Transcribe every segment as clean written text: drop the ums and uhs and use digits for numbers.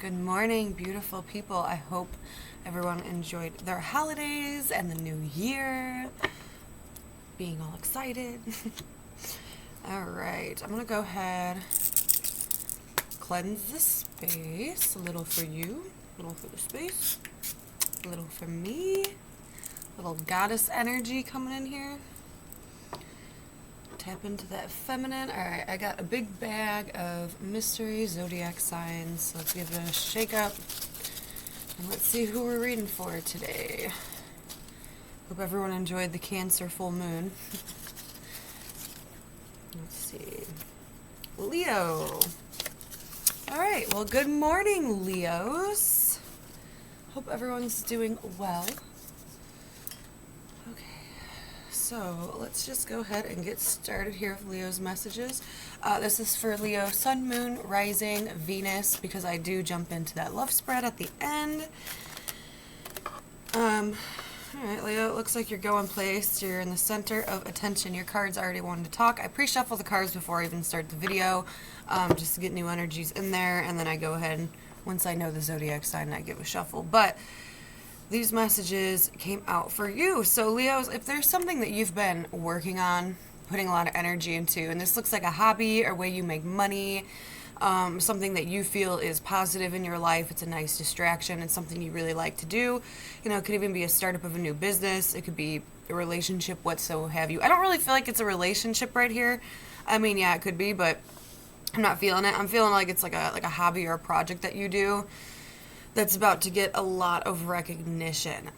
Good morning, beautiful people. I hope everyone enjoyed their holidays and the new year. Being all excited. All right, I'm gonna go ahead, cleanse the space. A little for you, a little for the space, a little for me. Little goddess energy coming in here. Tap into that feminine. All right, I got a big bag of mystery zodiac signs. So let's give it a shake up. And let's see who we're reading for today. Hope everyone enjoyed the Cancer full moon. Let's see. Leo. All right, well, good morning, Leos. Hope everyone's doing well. So let's just go ahead and get started here with Leo's messages. This is for Leo, Sun, Moon, Rising, Venus, because I do jump into that love spread at the end. All right, Leo, it looks like you're going place. You're in the center of attention. Your cards already wanted to talk. I pre-shuffle the cards before I even start the video, just to get new energies in there, and then I go ahead and once I know the zodiac sign, I give a shuffle. But these messages came out for you. So Leos, if there's something that you've been working on, putting a lot of energy into, and this looks like a hobby or way you make money, something that you feel is positive in your life, it's a nice distraction, it's something you really like to do. You know, it could even be a startup of a new business. It could be a relationship, what so have you. I don't really feel like it's a relationship right here. I mean, yeah, it could be, but I'm not feeling it. I'm feeling like it's like a hobby or a project that you do that's about to get a lot of recognition.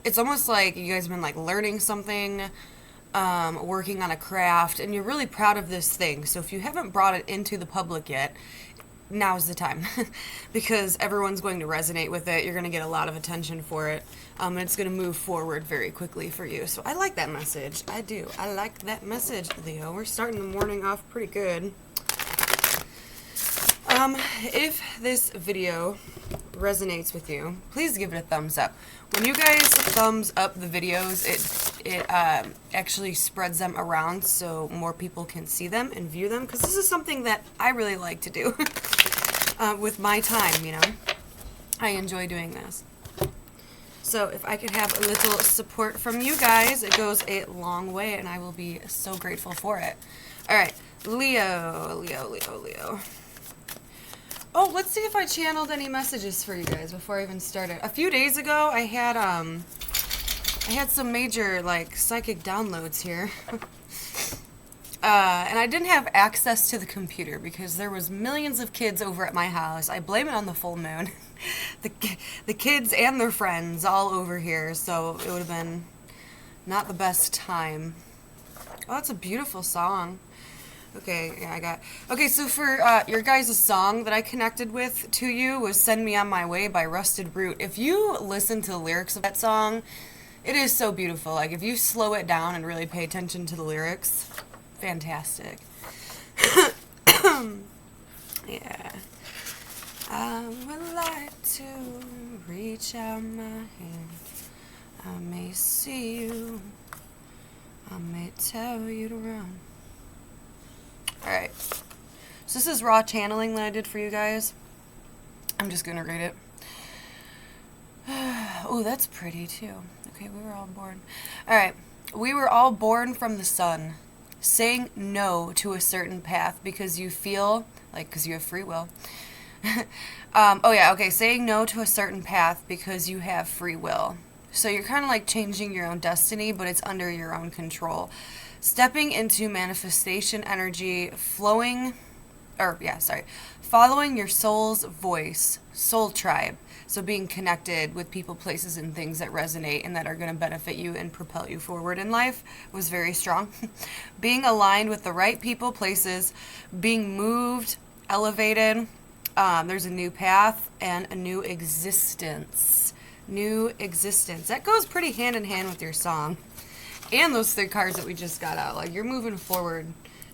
It's almost like you guys have been like learning something, working on a craft, and you're really proud of this thing. So if you haven't brought it into the public yet, now's the time because everyone's going to resonate with it. You're going to get a lot of attention for it, and it's going to move forward very quickly for you. So I like that message. I do. I like that message, Leo. We're starting the morning off pretty good. If this video resonates with you, please give it a thumbs up. When you guys thumbs up the videos, it actually spreads them around so more people can see them and view them, because this is something that I really like to do with my time, you know. I enjoy doing this. So if I could have a little support from you guys, it goes a long way, and I will be so grateful for it. All right, Leo. Oh, let's see if I channeled any messages for you guys before I even started. A few days ago, I had some major like psychic downloads here, and I didn't have access to the computer because there was millions of kids over at my house. I blame it on the full moon. the kids and their friends all over here, so it would have been not the best time. Oh, that's a beautiful song. Okay, yeah, okay, so for your guys' song that I connected with to you was Send Me On My Way by Rusted Root. If you listen to the lyrics of that song, it is so beautiful. Like, if you slow it down and really pay attention to the lyrics, fantastic. Yeah. I would like to reach out my hand. I may see you. I may tell you to run. Alright, so this is raw channeling that I did for you guys. I'm just going to read it. Oh, that's pretty too. Okay, we were all born. Alright, we were all born from the sun, saying no to a certain path because you feel, like, because you have free will. Saying no to a certain path because you have free will. So you're kind of like changing your own destiny, but it's under your own control. Stepping into manifestation energy, following your soul's voice, soul tribe. So being connected with people, places, and things that resonate and that are going to benefit you and propel you forward in life was very strong. Being aligned with the right people, places, being moved, elevated. There's a new path and a new existence. New existence. That goes pretty hand in hand with your song. And those 3 cards that we just got out. Like, you're moving forward.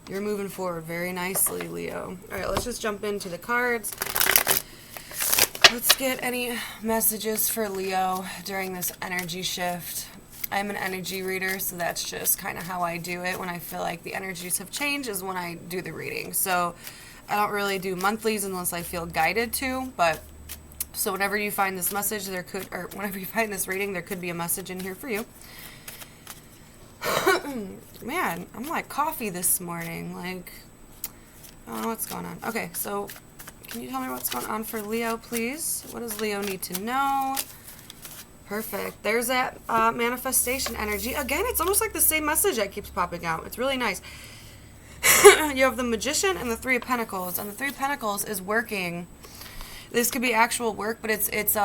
You're moving forward very nicely, Leo. Alright, let's just jump into the cards. Let's get any messages for Leo during this energy shift. I'm an energy reader, so that's just kind of how I do it. When I feel like the energies have changed is when I do the reading. So I don't really do monthlies unless I feel guided to, but so whenever you find this message, whenever you find this reading, there could be a message in here for you. Man, I'm like coffee this morning. Like, I don't know what's going on. Okay, so can you tell me what's going on for Leo, please? What does Leo need to know? Perfect. There's that manifestation energy. Again, it's almost like the same message that keeps popping out. It's really nice. You have the Magician and the Three of Pentacles. And the Three of Pentacles is working. This could be actual work, but it's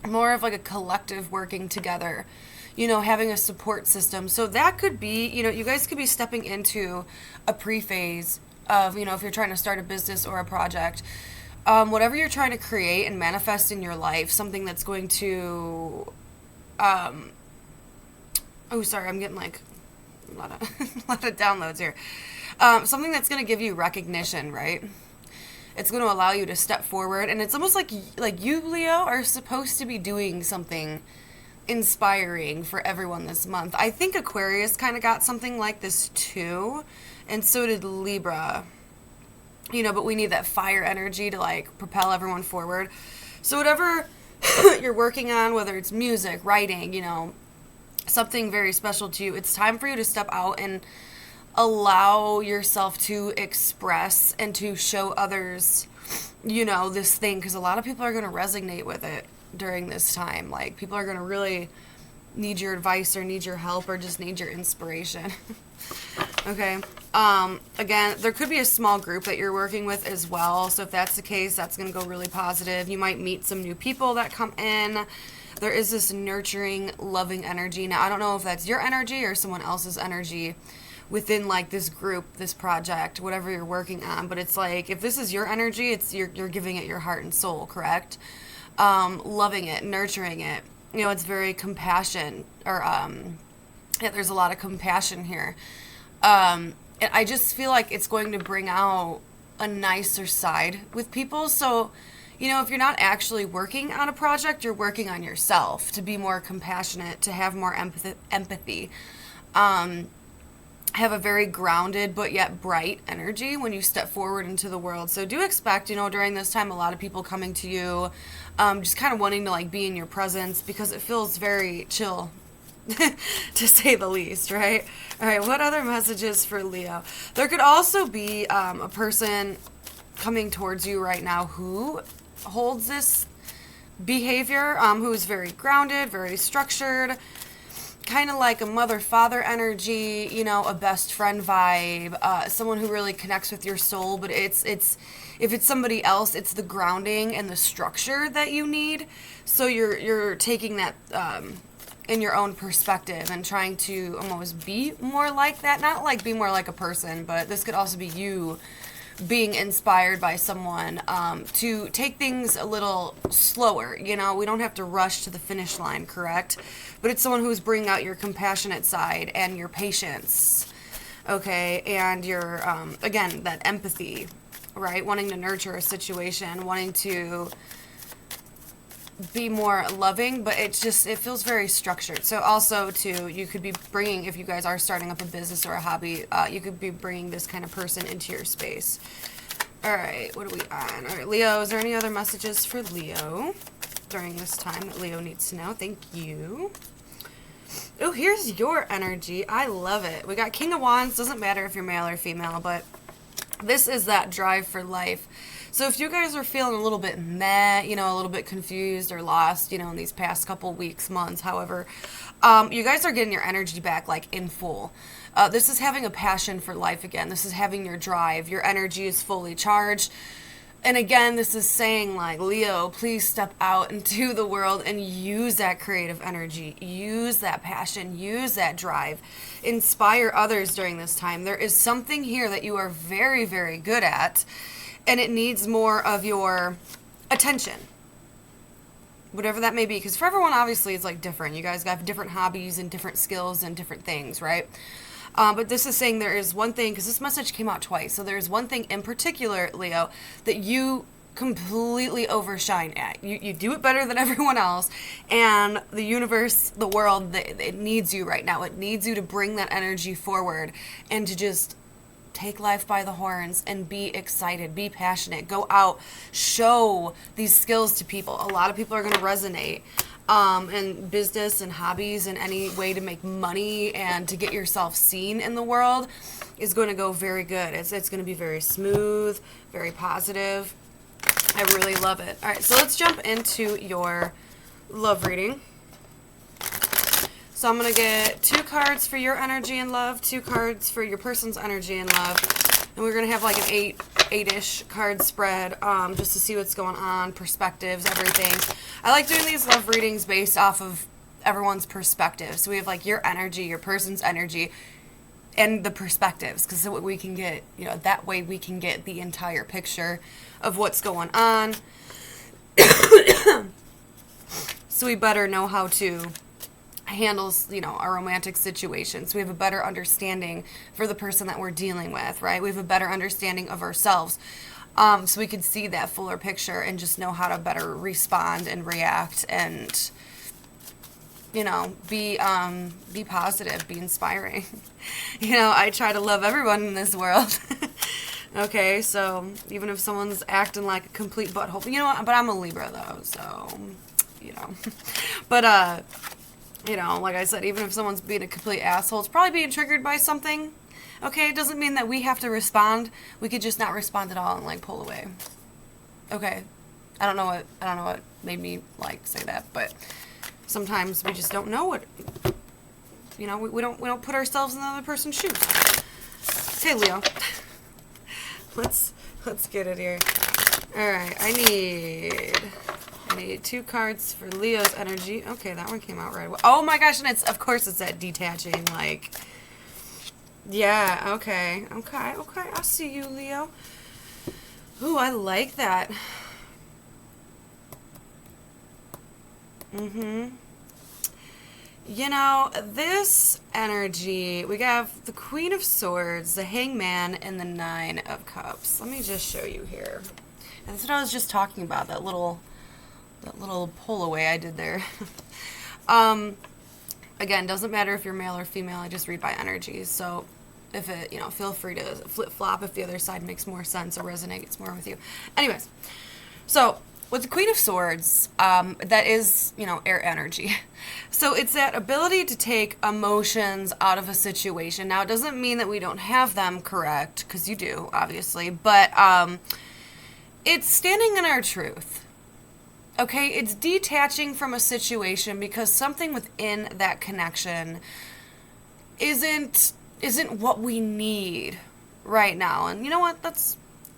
more of like a collective working together. You know, having a support system. So that could be, you know, you guys could be stepping into a pre-phase of, you know, if you're trying to start a business or a project. Whatever you're trying to create and manifest in your life, something that's going to, oh, sorry, I'm getting like a lot of downloads here. Something that's going to give you recognition, right? It's going to allow you to step forward, and it's almost like you, Leo, are supposed to be doing something inspiring for everyone this month. I think Aquarius kind of got something like this too, and so did Libra. You know, but we need that fire energy to like propel everyone forward. So whatever you're working on, whether it's music, writing, you know, something very special to you, it's time for you to step out and allow yourself to express and to show others, you know, this thing, because a lot of people are going to resonate with it during this time. Like, people are going to really need your advice or need your help or just need your inspiration. Okay. Again, there could be a small group that you're working with as well. So if that's the case, that's going to go really positive. You might meet some new people that come in. There is this nurturing, loving energy. Now, I don't know if that's your energy or someone else's energy within like this group, this project, whatever you're working on. But it's like, if this is your energy, it's you're giving it your heart and soul, correct? Loving it, nurturing it. You know, it's very compassion, or yeah, there's a lot of compassion here. And I just feel like it's going to bring out a nicer side with people. So, you know, if you're not actually working on a project, you're working on yourself to be more compassionate, to have more empathy. Have a very grounded but yet bright energy when you step forward into the world. So do expect, you know, during this time, a lot of people coming to you, just kind of wanting to like be in your presence, because it feels very chill to say the least, right? All right, what other messages for Leo? There could also be a person coming towards you right now who holds this behavior, who is very grounded, very structured, kind of like a mother-father energy, you know, a best friend vibe, someone who really connects with your soul. But it's if it's somebody else, it's the grounding and the structure that you need. So you're taking that in your own perspective and trying to almost be more like that. Not like be more like a person, but this could also be you being inspired by someone to take things a little slower. You know, we don't have to rush to the finish line, correct? But it's someone who's bringing out your compassionate side and your patience, okay? And your, again, that empathy, right? Wanting to nurture a situation, wanting to be more loving, but it feels very structured. So also too, you could be bringing, if you guys are starting up a business or a hobby, you could be bringing this kind of person into your space. All right, what are we on? All right, Leo, is there any other messages for Leo during this time that Leo needs to know? Thank you. Oh, here's your energy. I love it. We got King of Wands. Doesn't matter if you're male or female, but this is that drive for life. So if you guys are feeling a little bit meh, you know, a little bit confused or lost, you know, in these past couple weeks, months, however, you guys are getting your energy back, like, in full. This is having a passion for life again. This is having your drive. Your energy is fully charged. And again, this is saying, like, Leo, please step out into the world and use that creative energy. Use that passion. Use that drive. Inspire others during this time. There is something here that you are very, very good at, and it needs more of your attention. Whatever that may be. Because for everyone, obviously, it's, like, different. You guys got different hobbies and different skills and different things, right? But this is saying there is one thing, because this message came out twice, so there is one thing in particular, Leo, that you completely overshine at. You do it better than everyone else, and the universe, the world, it needs you right now. It needs you to bring that energy forward and to just take life by the horns and be excited, be passionate, go out, show these skills to people. A lot of people are going to resonate. In business and hobbies and any way to make money and to get yourself seen in the world is going to go very good. It's going to be very smooth, very positive. I really love it. All right, so let's jump into your love reading. So I'm going to get 2 cards for your energy and love, 2 cards for your person's energy and love, and we're going to have like an 8-ish card spread just to see what's going on, perspectives, everything. I like doing these love readings based off of everyone's perspective. So we have like your energy, your person's energy, and the perspectives, because we can get, that way we can get the entire picture of what's going on. So we better know how to handle, our romantic situations. We have a better understanding for the person that we're dealing with, right? We have a better understanding of ourselves. So we can see that fuller picture and just know how to better respond and react and, be positive, be inspiring. I try to love everyone in this world. Okay, so even if someone's acting like a complete butthole, but I'm a Libra though, so, but, like I said, even if someone's being a complete asshole, it's probably being triggered by something. Okay, it doesn't mean that we have to respond. We could just not respond at all and like pull away. Okay. I don't know what made me like say that, but sometimes we just don't know what, we don't put ourselves in the other person's shoes. Okay, Leo. Let's get it here. All right, I need 2 cards for Leo's energy. Okay, that one came out right away. Oh my gosh, and of course it's that detaching, like, yeah, okay, I see you, Leo. Ooh, I like that. This energy, we have the Queen of Swords, the Hangman, and the 9 of Cups. Let me just show you here. And that's what I was just talking about, that little pull away I did there. Again, doesn't matter if you're male or female, I just read by energies. So if it, feel free to flip-flop if the other side makes more sense or resonates more with you. Anyways, so with the Queen of Swords, that is, air energy. So it's that ability to take emotions out of a situation. Now, it doesn't mean that we don't have them, correct, because you do, obviously, but it's standing in our truth. Okay, it's detaching from a situation because something within that connection isn't what we need right now. And you know what? That's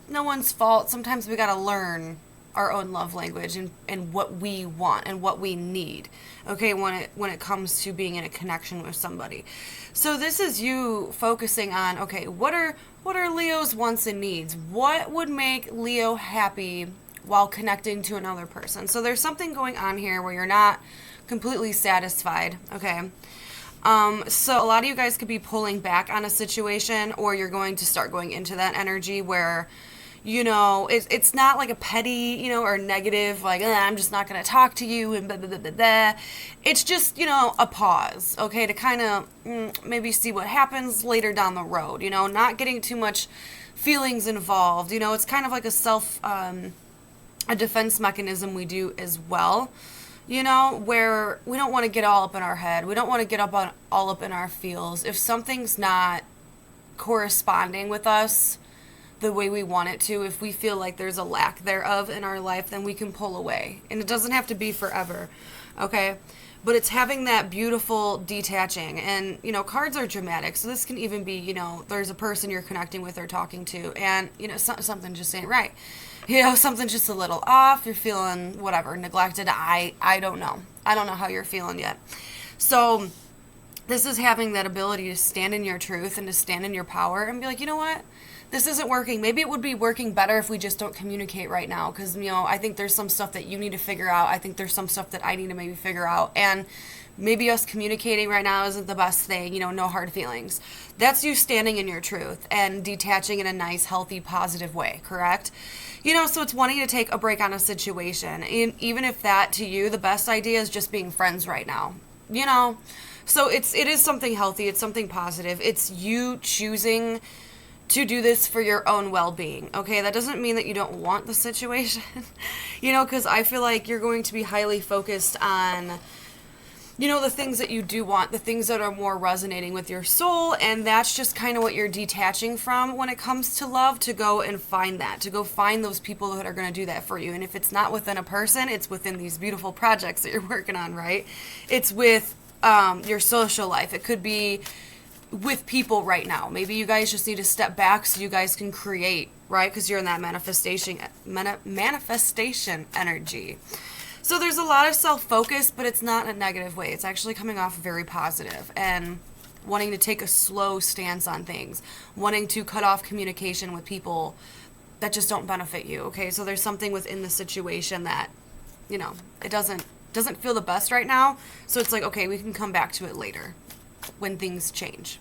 no one's fault. Sometimes we gotta learn our own love language and what we want and what we need. Okay, when it comes to being in a connection with somebody. So this is you focusing on, okay, what are Leo's wants and needs? What would make Leo happy while connecting to another person? So there's something going on here where you're not completely satisfied, okay? So a lot of you guys could be pulling back on a situation, or you're going to start going into that energy where, it's not like a petty, or negative, like, I'm just not going to talk to you, and blah, blah, blah, blah, blah. It's just, a pause, okay, to kind of maybe see what happens later down the road, not getting too much feelings involved. It's kind of like a defense mechanism we do as well, where we don't want to get all up in our head. We don't want to get all up in our feels. If something's not corresponding with us the way we want it to, if we feel like there's a lack thereof in our life, then we can pull away. And it doesn't have to be forever, okay? But it's having that beautiful detaching. And, cards are dramatic. So this can even be, there's a person you're connecting with or talking to, and, something just ain't right. Something's just a little off. You're feeling whatever, neglected. I don't know. I don't know how you're feeling yet. So this is having that ability to stand in your truth and to stand in your power and be like, you know what? This isn't working. Maybe it would be working better if we just don't communicate right now. Because, I think there's some stuff that you need to figure out. I think there's some stuff that I need to maybe figure out. And maybe us communicating right now isn't the best thing. No hard feelings. That's you standing in your truth and detaching in a nice, healthy, positive way, correct? So it's wanting to take a break on a situation. And even if that, to you, the best idea is just being friends right now. So it is something healthy. It's something positive. It's you choosing to do this for your own well-being, okay? That doesn't mean that you don't want the situation, because I feel like you're going to be highly focused on, the things that you do want, the things that are more resonating with your soul, and that's just kind of what you're detaching from when it comes to love, to go and find that, to go find those people that are going to do that for you. And if it's not within a person, it's within these beautiful projects that you're working on, right? It's with your social life. It could be with people right now. Maybe you guys just need to step back so you guys can create, right? Because you're in that manifestation energy. So there's a lot of self-focus, but it's not in a negative way. It's actually coming off very positive and wanting to take a slow stance on things, wanting to cut off communication with people that just don't benefit you, okay? So there's something within the situation that, it doesn't feel the best right now. So it's like, okay, we can come back to it later when things change.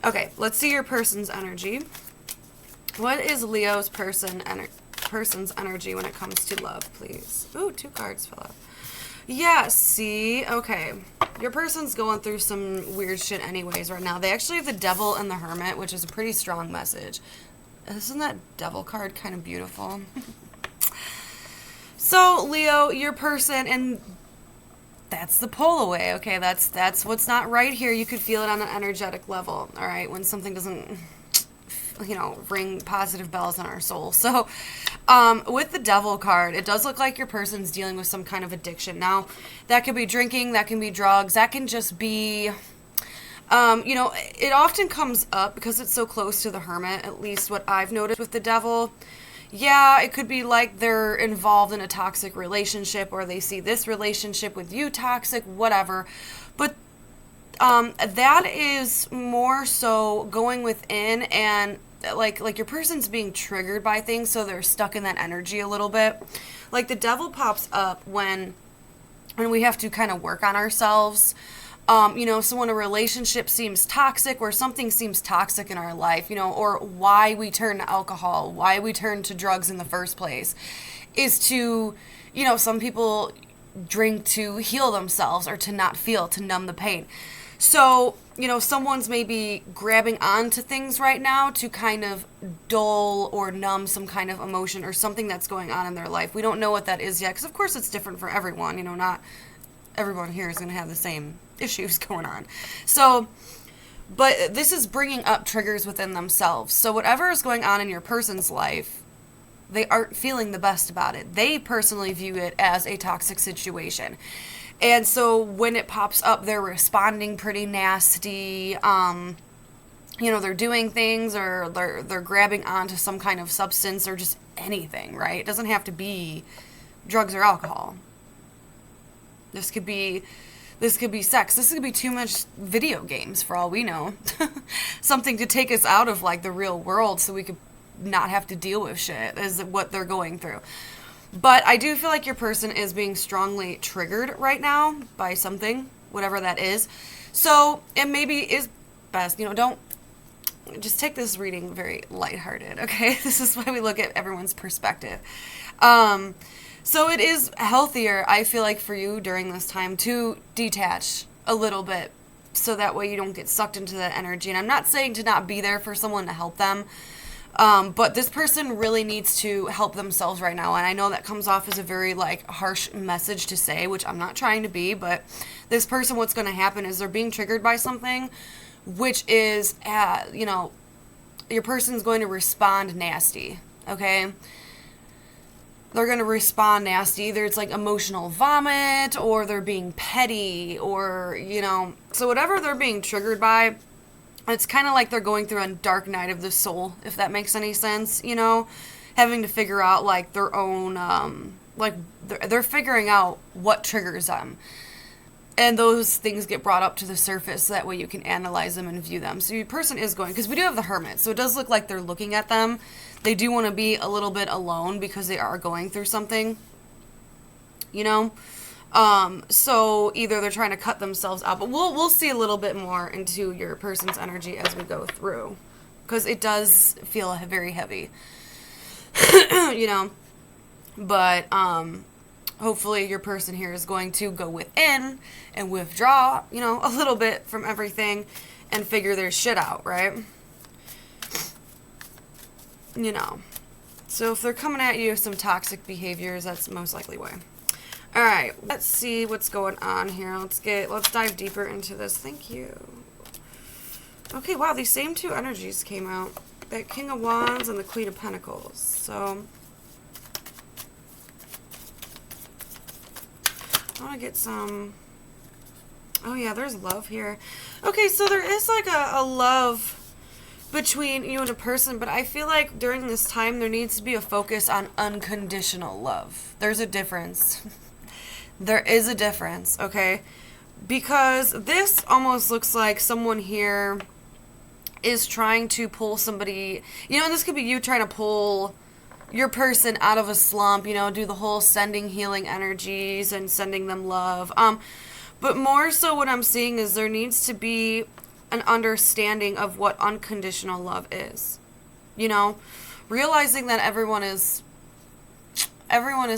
Okay, let's see your person's energy. What is Leo's person's energy when it comes to love, please? Ooh, 2 cards fell out. Yeah, see? Okay. Your person's going through some weird shit anyways right now. They actually have the Devil and the Hermit, which is a pretty strong message. Isn't that Devil card kind of beautiful? So, Leo, your person, and that's the pull away, okay? That's what's not right here. You could feel it on an energetic level, all right? When something doesn't, ring positive bells in our soul. So, with the Devil card, it does look like your person's dealing with some kind of addiction. Now, that could be drinking, that can be drugs, that can just be, it often comes up because it's so close to the Hermit, at least what I've noticed with the Devil. Yeah, it could be like they're involved in a toxic relationship, or they see this relationship with you toxic, whatever. But that is more so going within, and like your person's being triggered by things, so they're stuck in that energy a little bit. Like the Devil pops up when we have to kind of work on ourselves. So when a relationship seems toxic, or something seems toxic in our life, or why we turn to alcohol, why we turn to drugs in the first place, is to, some people drink to heal themselves or to not feel, to numb the pain. So, someone's maybe grabbing onto things right now to kind of dull or numb some kind of emotion or something that's going on in their life. We don't know what that is yet, because of course it's different for everyone, not everyone here is going to have the same issues going on. So, but this is bringing up triggers within themselves. So whatever is going on in your person's life, they aren't feeling the best about it. They personally view it as a toxic situation. And so when it pops up, they're responding pretty nasty. They're doing things, or they're grabbing onto some kind of substance, or just anything, right? It doesn't have to be drugs or alcohol. This could be sex. This could be too much video games, for all we know. Something to take us out of the real world, so we could not have to deal with shit, is what they're going through. But I do feel like your person is being strongly triggered right now by something, whatever that is. So it maybe is best, don't just take this reading very lighthearted, okay? This is why we look at everyone's perspective. So it is healthier, I feel like, for you during this time to detach a little bit, so that way you don't get sucked into that energy. And I'm not saying to not be there for someone to help them, but this person really needs to help themselves right now. And I know that comes off as a very harsh message to say, which I'm not trying to be, but this person, what's going to happen is they're being triggered by something, which is, your person's going to respond nasty, okay? They're going to respond nasty. Either it's emotional vomit, or they're being petty, or, so whatever they're being triggered by, it's kind of like they're going through a dark night of the soul, if that makes any sense, having to figure out their own, they're figuring out what triggers them. And those things get brought up to the surface, so that way you can analyze them and view them. So your person is going, because we do have the Hermit, so it does look like they're looking at them. They do want to be a little bit alone because they are going through something, so either they're trying to cut themselves out, but we'll see a little bit more into your person's energy as we go through, because it does feel very heavy, but hopefully your person here is going to go within and withdraw, a little bit from everything and figure their shit out, right? you know. So if they're coming at you with some toxic behaviors, that's most likely why. All right, let's see what's going on here. Let's dive deeper into this. Thank you. Okay, wow, these same two energies came out. That King of Wands and the Queen of Pentacles. So I want to get some... Oh yeah, there's love here. Okay, so there is like a love between you and a person, but I feel like during this time there needs to be a focus on unconditional love. There's a difference. There is a difference, okay? Because this almost looks like someone here is trying to pull somebody, you know, and this could be you trying to pull your person out of a slump, you know, do the whole sending healing energies and sending them love. But more so what I'm seeing is there needs to be an understanding of what unconditional love is. You know, realizing that everyone is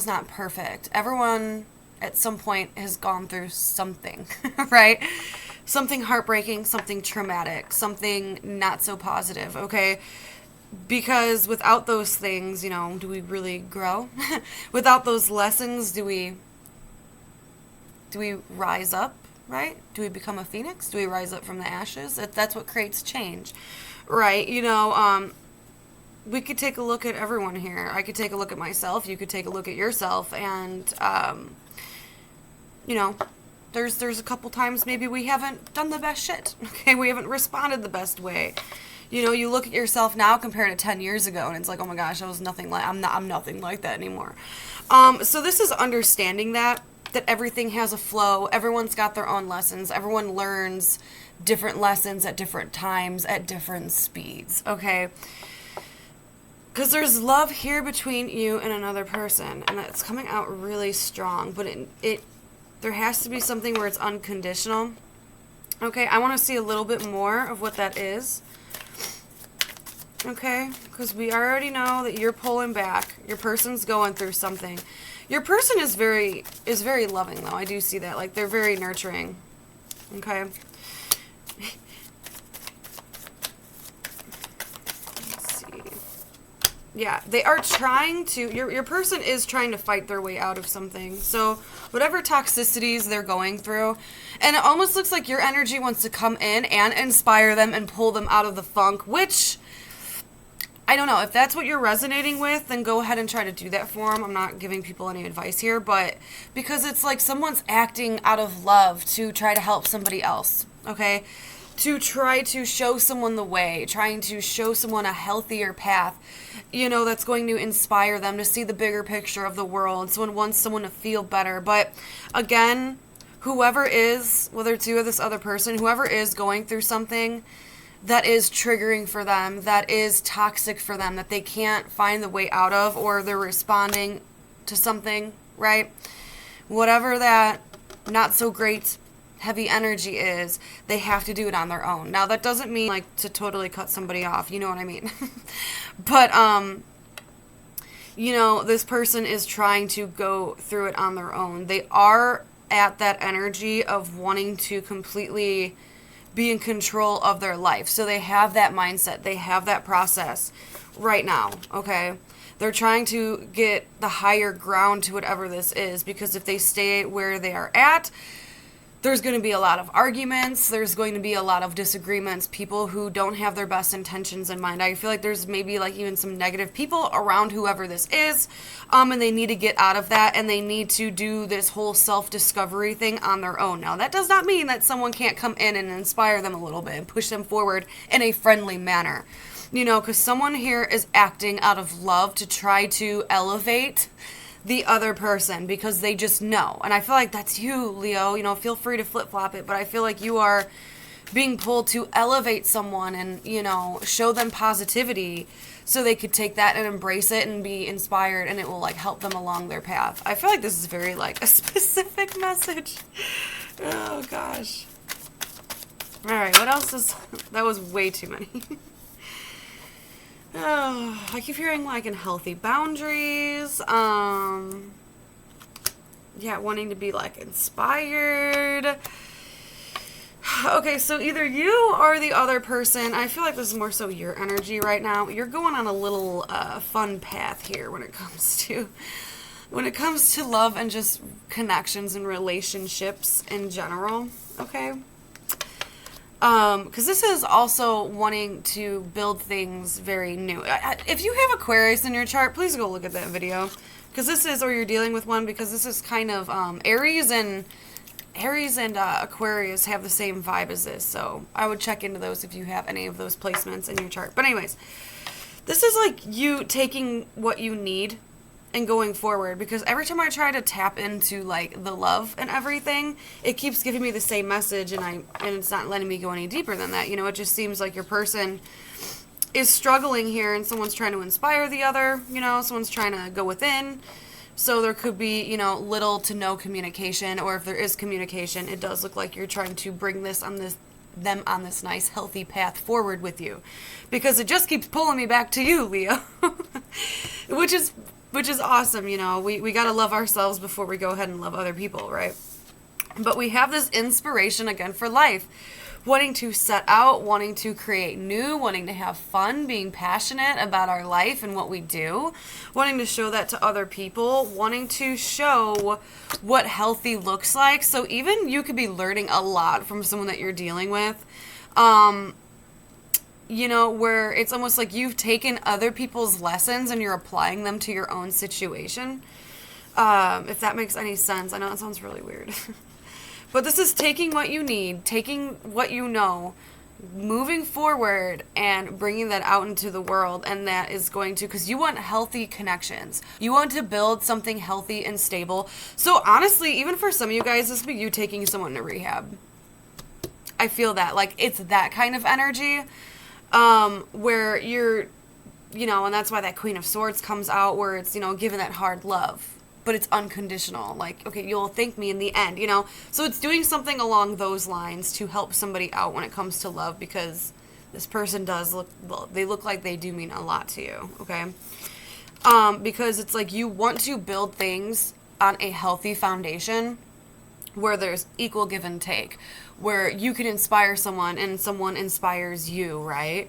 not perfect. Everyone at some point has gone through something, right? Something heartbreaking, something traumatic, something not so positive, okay? Because without those things, you know, do we really grow? Without those lessons, do we rise up, right? Do we become a phoenix? Do we rise up from the ashes? That's what creates change, right? You know, we could take a look at everyone here. I could take a look at myself. You could take a look at yourself. And, you know, there's a couple times maybe we haven't done the best shit, okay? We haven't responded the best way. You know, you look at yourself now compared to 10 years ago, and it's like, oh my gosh, I was nothing like, I'm nothing like that anymore. So this is understanding that everything has a flow. Everyone's got their own lessons. Everyone learns different lessons at different times, at different speeds, okay? Because there's love here between you and another person, and it's coming out really strong, but there has to be something where it's unconditional. Okay, I want to see a little bit more of what that is. Okay, because we already know that you're pulling back. Your person's going through something. Your person is very loving, though. I do see that. Like, they're very nurturing. Okay. Let's see. Yeah, they are trying to... Your person is trying to fight their way out of something. So, whatever toxicities they're going through... And it almost looks like your energy wants to come in and inspire them and pull them out of the funk, which... I don't know, if that's what you're resonating with, then go ahead and try to do that for them. I'm not giving people any advice here, but because it's like someone's acting out of love to try to help somebody else, okay? To try to show someone the way, trying to show someone a healthier path, you know, that's going to inspire them to see the bigger picture of the world. Someone wants someone to feel better. But again, whoever is, whether it's you or this other person, whoever is going through something that is triggering for them, that is toxic for them, that they can't find the way out of, or they're responding to something, right? Whatever that not so great heavy energy is, they have to do it on their own. Now, that doesn't mean like to totally cut somebody off, you know what I mean? But, you know, this person is trying to go through it on their own. They are at that energy of wanting to completely be in control of their life. So they have that mindset. They have that process right now, okay? They're trying to get the higher ground to whatever this is, because if they stay where they are at, there's going to be a lot of arguments. There's going to be a lot of disagreements. People who don't have their best intentions in mind. I feel like there's maybe like even some negative people around whoever this is. And they need to get out of that, and they need to do this whole self-discovery thing on their own. Now, that does not mean that someone can't come in and inspire them a little bit and push them forward in a friendly manner. You know, because someone here is acting out of love to try to elevate the other person because they just know. And I feel like that's you, Leo. You know, feel free to flip-flop it, but I feel like you are being pulled to elevate someone and, you know, show them positivity so they could take that and embrace it and be inspired, and it will, like, help them along their path. I feel like this is very, like, a specific message. Oh, gosh. All right, what else is... That was way too many. Oh, I keep hearing, like, in healthy boundaries, yeah, wanting to be, like, inspired. Okay, so either you or the other person, I feel like this is more so your energy right now. You're going on a little fun path here when it comes to love and just connections and relationships in general, okay? Because this is also wanting to build things very new. If you have Aquarius in your chart, please go look at that video. Because this is, or you're dealing with one, because this is kind of, Aries and Aquarius have the same vibe as this. So I would check into those if you have any of those placements in your chart. But anyways, this is like you taking what you need and going forward, because every time I try to tap into like the love and everything, it keeps giving me the same message, and it's not letting me go any deeper than that. You know, it just seems like your person is struggling here, and someone's trying to inspire the other, you know, someone's trying to go within. So there could be, you know, little to no communication, or if there is communication, it does look like you're trying to bring them on this nice healthy path forward with you, because it just keeps pulling me back to you, Leo. which is awesome. You know, we got to love ourselves before we go ahead and love other people, right? But we have this inspiration again for life, wanting to set out, wanting to create new, wanting to have fun, being passionate about our life and what we do, wanting to show that to other people, wanting to show what healthy looks like. So even you could be learning a lot from someone that you're dealing with. You know, where it's almost like you've taken other people's lessons and you're applying them to your own situation. If that makes any sense. I know that sounds really weird. But this is taking what you need, taking what you know, moving forward and bringing that out into the world. And that is going to, because you want healthy connections. You want to build something healthy and stable. So honestly, even for some of you guys, this would be you taking someone to rehab. I feel that. Like, it's that kind of energy. Where you're, you know, and that's why that Queen of Swords comes out, where it's, you know, giving that hard love, but it's unconditional. Like, okay, you'll thank me in the end, you know? So it's doing something along those lines to help somebody out when it comes to love, because this person does look, well, they look like they do mean a lot to you, okay? Because it's like you want to build things on a healthy foundation where there's equal give and take, where you can inspire someone and someone inspires you, right?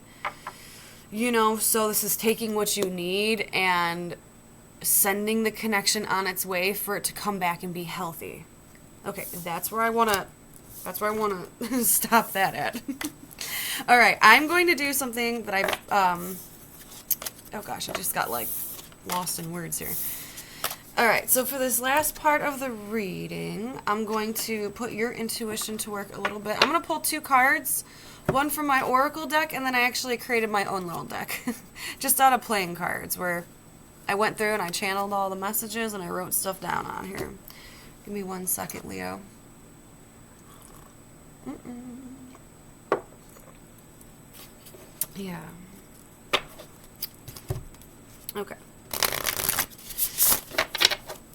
You know, so this is taking what you need and sending the connection on its way for it to come back and be healthy. Okay, that's where I want to stop that at. All right, I'm going to do something that oh gosh, I just got like lost in words here. Alright, so for this last part of the reading, I'm going to put your intuition to work a little bit. I'm going to pull 2 cards, one from my Oracle deck, and then I actually created my own little deck, just out of playing cards, where I went through and I channeled all the messages and I wrote stuff down on here. Give me 1 second, Leo. Yeah. Okay.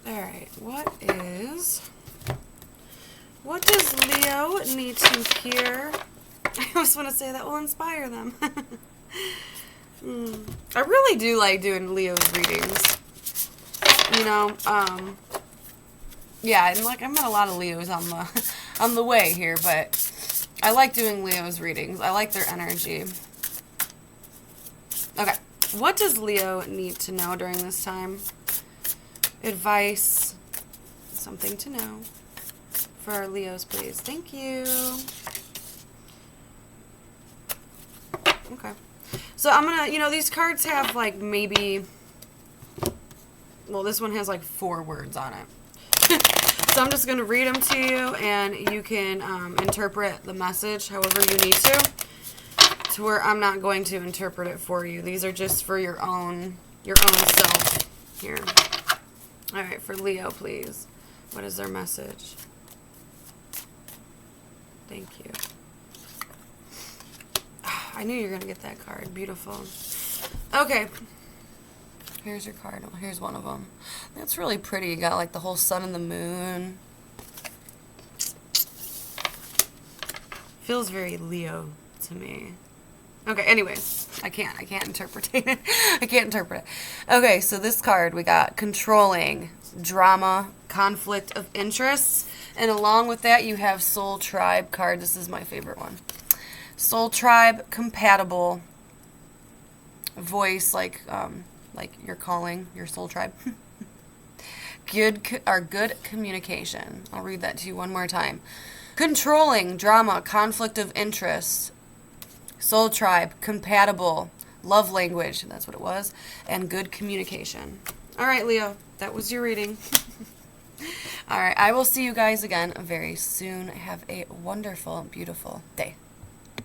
Alright, what does Leo need to hear? I always want to say that will inspire them. I really do like doing Leo's readings. You know, yeah, and like I met a lot of Leos on the way here, but I like doing Leo's readings. I like their energy. Okay, what does Leo need to know during this time? Advice, something to know for our Leos, please. Thank you. Okay. So I'm gonna, you know, these cards have like maybe, well, this one has like 4 words on it. So I'm just gonna read them to you, and you can interpret the message however you need to where I'm not going to interpret it for you. These are just for your own self here. All right, for Leo, please. What is their message? Thank you. I knew you were going to get that card. Beautiful. Okay. Here's your card. Oh, here's one of them. That's really pretty. You got like the whole sun and the moon. Feels very Leo to me. Okay, anyways, I can't interpret it. I can't interpret it. Okay, so this card, we got controlling, drama, conflict of interests, And along with that, you have Soul Tribe card. This is my favorite one. Soul Tribe, compatible, voice, like you're calling your soul tribe. Good communication. I'll read that to you one more time. Controlling, drama, conflict of interest. Soul Tribe, compatible, love language, that's what it was, and good communication. All right, Leo, that was your reading. All right, I will see you guys again very soon. Have a wonderful, beautiful day.